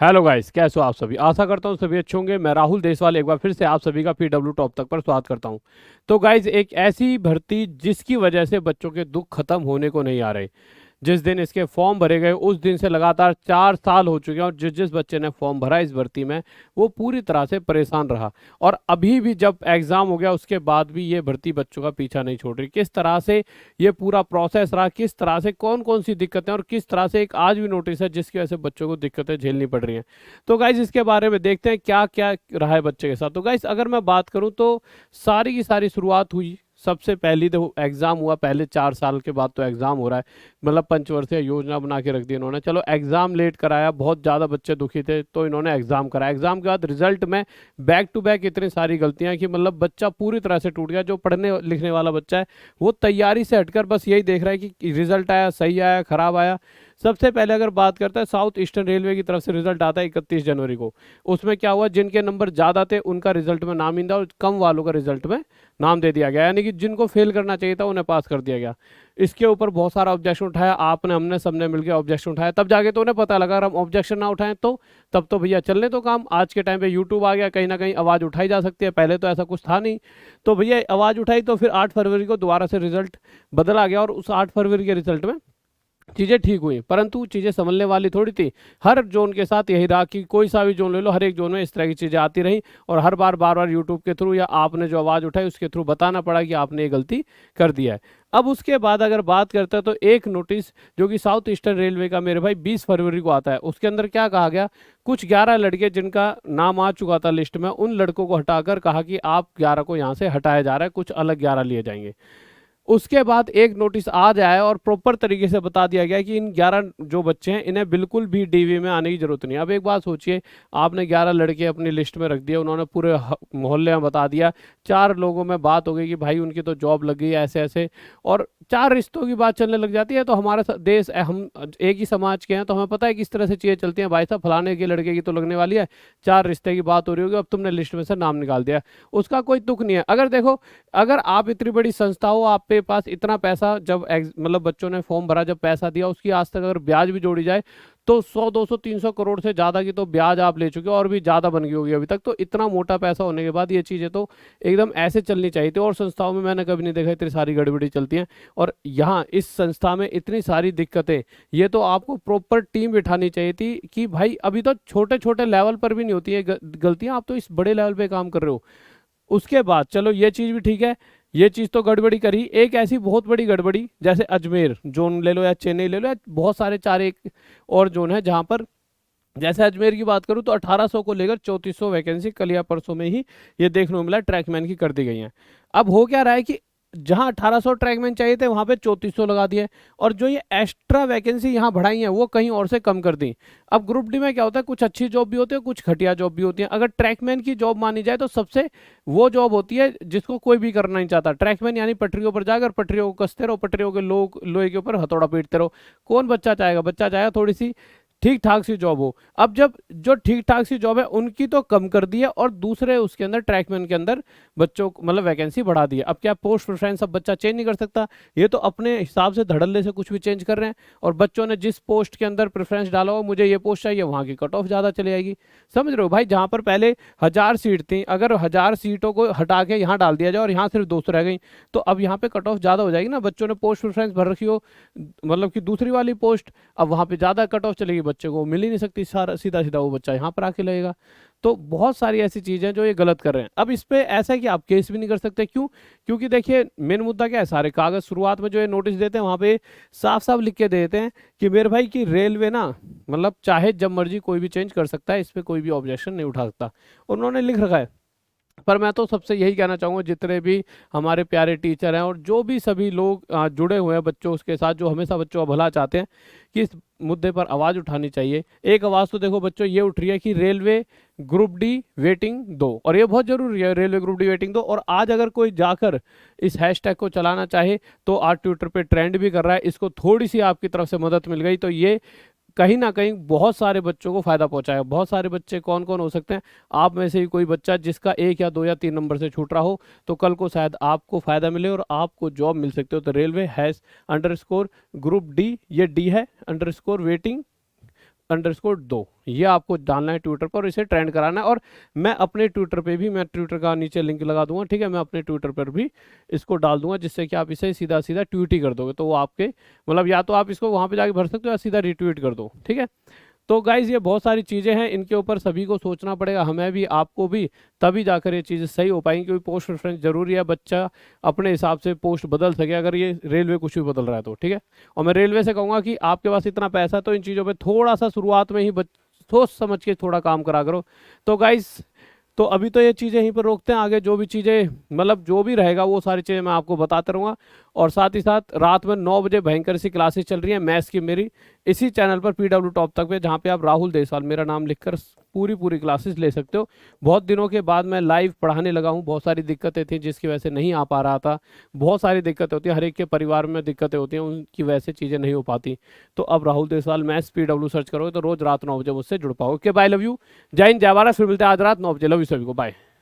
Hello guys, कैसे हो आप सभी। आशा करता हूँ सभी अच्छे होंगे। मैं राहुल देसवाल एक बार फिर से आप सभी का पीडब्ल्यू टॉप तक पर स्वागत करता हूँ। तो गाइस, एक ऐसी भर्ती जिसकी वजह से बच्चों के दुख खत्म होने को नहीं आ रहे। जिस दिन इसके फॉर्म भरे गए उस दिन से लगातार 4 साल हो चुके हैं, और जिस जिस बच्चे ने फॉर्म भरा इस भर्ती में वो पूरी तरह से परेशान रहा। और अभी भी जब एग्जाम हो गया उसके बाद भी ये भर्ती बच्चों का पीछा नहीं छोड़ रही। किस तरह से ये पूरा प्रोसेस रहा, किस तरह से कौन कौन सी दिक्कतें, और किस तरह से एक आज भी नोटिस है जिसकी वजह से बच्चों को दिक्कतें झेलनी पड़ रही हैं। तो गाइज इसके बारे में देखते हैं क्या क्या रहा है बच्चे के साथ। तो गाइज अगर मैं बात करूं तो सारी की सारी शुरुआत हुई सबसे पहली तो एग्जाम हुआ। पहले 4 साल के बाद तो एग्जाम हो रहा है, मतलब पंचवर्षीय योजना बना के रख दी इन्होंने। चलो एग्जाम लेट कराया, बहुत ज़्यादा बच्चे दुखी थे तो इन्होंने एग्जाम कराया। एग्जाम के बाद रिजल्ट में बैक टू बैक इतनी सारी गलतियां कि मतलब बच्चा पूरी तरह से टूट गया। जो पढ़ने लिखने वाला बच्चा है वो तैयारी से हटकर बस यही देख रहा है कि रिजल्ट आया, सही आया, खराब आया। सबसे पहले अगर बात करते हैं साउथ ईस्टर्न रेलवे की तरफ से रिजल्ट आता है 31 जनवरी को। उसमें क्या हुआ, जिनके नंबर ज़्यादा थे उनका रिजल्ट में नाम इंदा और कम वालों का रिजल्ट में नाम दे दिया गया, यानी कि जिनको फेल करना चाहिए था उन्हें पास कर दिया गया। इसके ऊपर बहुत सारा ऑब्जेक्शन उठाया, आपने हमने सबने मिलकर ऑब्जेक्शन उठाया। तब जाके तो उन्हें पता लगा अगर हम ऑब्जेक्शन ना उठाएं तो तब तो भैया चलने तो काम। आज के टाइम पे यूट्यूब आ गया, कहीं ना कहीं आवाज़ उठाई जा सकती है, पहले तो ऐसा कुछ था नहीं। तो भैया आवाज़ उठाई तो फिर 8 फरवरी को दोबारा से रिजल्ट बदला गया, और उस 8 फरवरी के रिजल्ट में चीज़ें ठीक हुई। परंतु चीज़ें संभलने वाली थोड़ी थी। हर जोन के साथ यही रहा कि कोई सा भी जोन ले लो, हर एक जोन में इस तरह की चीज़ें आती रहीं, और हर बार बार बार यूट्यूब के थ्रू या आपने जो आवाज़ उठाई उसके थ्रू बताना पड़ा कि आपने ये गलती कर दिया है। अब उसके बाद अगर बात करते हैं तो एक नोटिस जो कि साउथ ईस्टर्न रेलवे का मेरे भाई 20 फरवरी को आता है, उसके अंदर क्या कहा गया, कुछ 11 लड़के जिनका नाम आ चुका था लिस्ट में, उन लड़कों को हटाकर कहा कि आप 11 को यहाँ से हटाया जा रहा है, कुछ अलग 11 लिए जाएंगे। उसके बाद एक नोटिस आ जाए और प्रॉपर तरीके से बता दिया गया कि इन 11 जो बच्चे हैं इन्हें बिल्कुल भी डीवी में आने की जरूरत नहीं है। अब एक बात सोचिए, आपने 11 लड़के अपनी लिस्ट में रख दिए, उन्होंने पूरे मोहल्ले में बता दिया, 4 लोगों में बात हो गई कि भाई उनकी तो जॉब लग गई है ऐसे ऐसे, और 4 रिश्तों की बात चलने लग जाती है। तो हमारा देश हम एक ही समाज के हैं तो हमें पता है किस तरह से चीज़ें चलती हैं। भाई साहब फलाने के लड़के की तो लगने वाली है, 4 रिश्ते की बात हो रही होगी, अब तुमने लिस्ट में से नाम निकाल दिया। उसका कोई तुक नहीं है। अगर देखो, अगर आप इतनी बड़ी संस्था हो, आपके पास इतना पैसा, जब मतलब बच्चों ने फॉर्म भरा, जब पैसा दिया उसकी आज तक अगर ब्याज भी जोड़ी जाए तो 100 200 300 करोड़ से ज़्यादा की तो ब्याज आप ले चुके हो, और भी ज़्यादा बन गई होगी अभी तक। तो इतना मोटा पैसा होने के बाद ये चीज़ें तो एकदम ऐसे चलनी चाहिए थी। और संस्थाओं में मैंने कभी नहीं देखा इतनी सारी गड़बड़ी चलती हैं, और यहाँ इस संस्था में इतनी सारी दिक्कतें। ये तो आपको प्रॉपर टीम बिठानी चाहिए थी कि भाई अभी तो छोटे छोटे लेवल पर भी नहीं होती है गलतियाँ, आप तो इस बड़े लेवल पे काम कर रहे हो। उसके बाद चलो ये चीज़ भी ठीक है, ये चीज़ तो गड़बड़ी करी। एक ऐसी बहुत बड़ी गड़बड़ी जैसे अजमेर जोन ले लो या चेन्नई ले लो या बहुत सारे 4 एक और जोन है जहाँ पर, जैसे अजमेर की बात करूँ तो 1800 को लेकर 3400 वैकेंसी कल या परसों में ही ये देखने को मिला ट्रैकमैन की कर दी गई हैं। अब हो क्या रहा है कि जहां 1800 ट्रैकमैन चाहिए थे वहां पे 3400 लगा दिए, और जो ये एक्स्ट्रा वैकेंसी यहाँ बढ़ाई है वो कहीं और से कम कर दी। अब ग्रुप डी में क्या होता है, कुछ अच्छी जॉब भी होती है, कुछ घटिया जॉब भी होती है। अगर ट्रैकमैन की जॉब मानी जाए तो सबसे वो जॉब होती है जिसको कोई भी करना नहीं चाहता। ट्रैकमैन यानी पटरियों पर जाकर पटरियों को कसते रहो, पटरियों के लोग लोहे के ऊपर हथौड़ा पीटते रहो। कौन बच्चा चाहेगा, बच्चा चाहेगा थोड़ी सी ठीक ठाक सी जॉब हो। अब जब जो ठीक ठाक सी जॉब है उनकी तो कम कर दी है, और दूसरे उसके अंदर ट्रैकमैन के अंदर बच्चों को मतलब वैकेंसी बढ़ा दी है। अब क्या पोस्ट प्रेफरेंस अब बच्चा चेंज नहीं कर सकता, ये तो अपने हिसाब से धड़ल्ले से कुछ भी चेंज कर रहे हैं। और बच्चों ने जिस पोस्ट के अंदर प्रेफरेंस डाला हो, मुझे ये पोस्ट चाहिए, वहाँ की कट ऑफ ज़्यादा चली जाएगी। समझ रहे हो भाई, जहाँ पर पहले 1000 सीट थी, अगर 1000 सीटों को हटा के यहाँ डाल दिया जाए और यहाँ सिर्फ 200 रह गई, तो अब यहाँ पे कट ऑफ ज़्यादा हो जाएगी ना। बच्चों ने पोस्ट प्रेफरेंस भर रखी हो, मतलब कि दूसरी वाली पोस्ट, अब वहाँ पे ज़्यादा कट ऑफ चलेगी, बच्चे को मिल ही नहीं सकती, सारा सीधा सीधा वो बच्चा यहाँ पर आके लगेगा। तो बहुत सारी ऐसी चीज़ें जो ये गलत कर रहे हैं। अब इस पे ऐसा है कि आप केस भी नहीं कर सकते, क्यों? क्योंकि देखिए मेन मुद्दा क्या है, सारे कागज शुरुआत में जो ये नोटिस देते हैं वहाँ पे साफ साफ लिख के देते हैं कि मेरे भाई की रेलवे ना, मतलब चाहे जब मर्जी कोई भी चेंज कर सकता है, इस पे कोई भी ऑब्जेक्शन नहीं उठा सकता, उन्होंने लिख रखा है। पर मैं तो सबसे यही कहना चाहूँगा, जितने भी हमारे प्यारे टीचर हैं और जो भी सभी लोग जुड़े हुए हैं बच्चों उसके साथ, जो हमेशा बच्चों का भला चाहते हैं, कि इस मुद्दे पर आवाज़ उठानी चाहिए। एक आवाज़ तो देखो बच्चों ये उठ रही है कि रेलवे ग्रुप डी वेटिंग दो, और ये बहुत ज़रूरी है, रेलवे ग्रुप डी वेटिंग दो। और आज अगर कोई जाकर इस हैशटैग को चलाना चाहे तो आज ट्विटर पे ट्रेंड भी कर रहा है, इसको थोड़ी सी आपकी तरफ से मदद मिल गई तो ये कहीं ना कहीं बहुत सारे बच्चों को फायदा पहुंचाएगा। बहुत सारे बच्चे कौन कौन हो सकते हैं, आप में से ही कोई बच्चा जिसका 1 या 2 या 3 नंबर से छूट रहा हो, तो कल को शायद आपको फायदा मिले और आपको जॉब मिल सकते हो। तो railway hash underscore group D, ये डी है, अंडरस्कोर वेटिंग _2 ये आपको डालना है ट्विटर पर और इसे ट्रेंड कराना है। और मैं अपने ट्विटर पे भी, मैं ट्विटर का नीचे लिंक लगा दूंगा, ठीक है, मैं अपने ट्विटर पर भी इसको डाल दूंगा, जिससे कि आप इसे सीधा सीधा ट्वीट ही कर दोगे, तो वो आपके मतलब या तो आप इसको वहां पे जाके भर सकते हो या सीधा रिट्वीट कर दो, ठीक है। तो गाइज ये बहुत सारी चीज़ें हैं, इनके ऊपर सभी को सोचना पड़ेगा, हमें भी आपको भी, तभी जाकर ये चीज़ें सही हो पाएंगी। क्योंकि पोस्ट प्रेफरेंस जरूरी है, बच्चा अपने हिसाब से पोस्ट बदल सके, अगर ये रेलवे कुछ भी बदल रहा है तो, ठीक है। और मैं रेलवे से कहूँगा कि आपके पास इतना पैसा है तो इन चीज़ों पर थोड़ा सा शुरुआत में ही सोच समझ के थोड़ा काम करा करो। तो गाइज तो अभी तो ये चीज़ें यहीं पर रोकते हैं, आगे जो भी चीज़ें मतलब जो भी रहेगा वो सारी चीज़ें मैं आपको बताता रहूँगा। और साथ ही साथ रात में 9 बजे भयंकर सी क्लासेस चल रही हैं मैथ्स की मेरी, इसी चैनल पर PW टॉप तक पे, जहाँ पे आप राहुल देसवाल मेरा नाम लिखकर पूरी पूरी क्लासेस ले सकते हो। बहुत दिनों के बाद मैं लाइव पढ़ाने लगा हूँ, बहुत सारी दिक्कतें थी जिसकी वजह से नहीं आ पा रहा था। बहुत सारी दिक्कतें होती हैं, हर एक के परिवार में दिक्कतें होती हैं, उनकी वजह से चीज़ें नहीं हो पाती। तो अब Rahul Deswal maths PW search करोगे तो रोज रात 9 बजे मुझसे जुड़ पाओगे। ओके बाय, लव यू, जय हिंद जय भारत। फिर मिलते हैं आज रात 9 बजे, लव यू सभी को, बाय।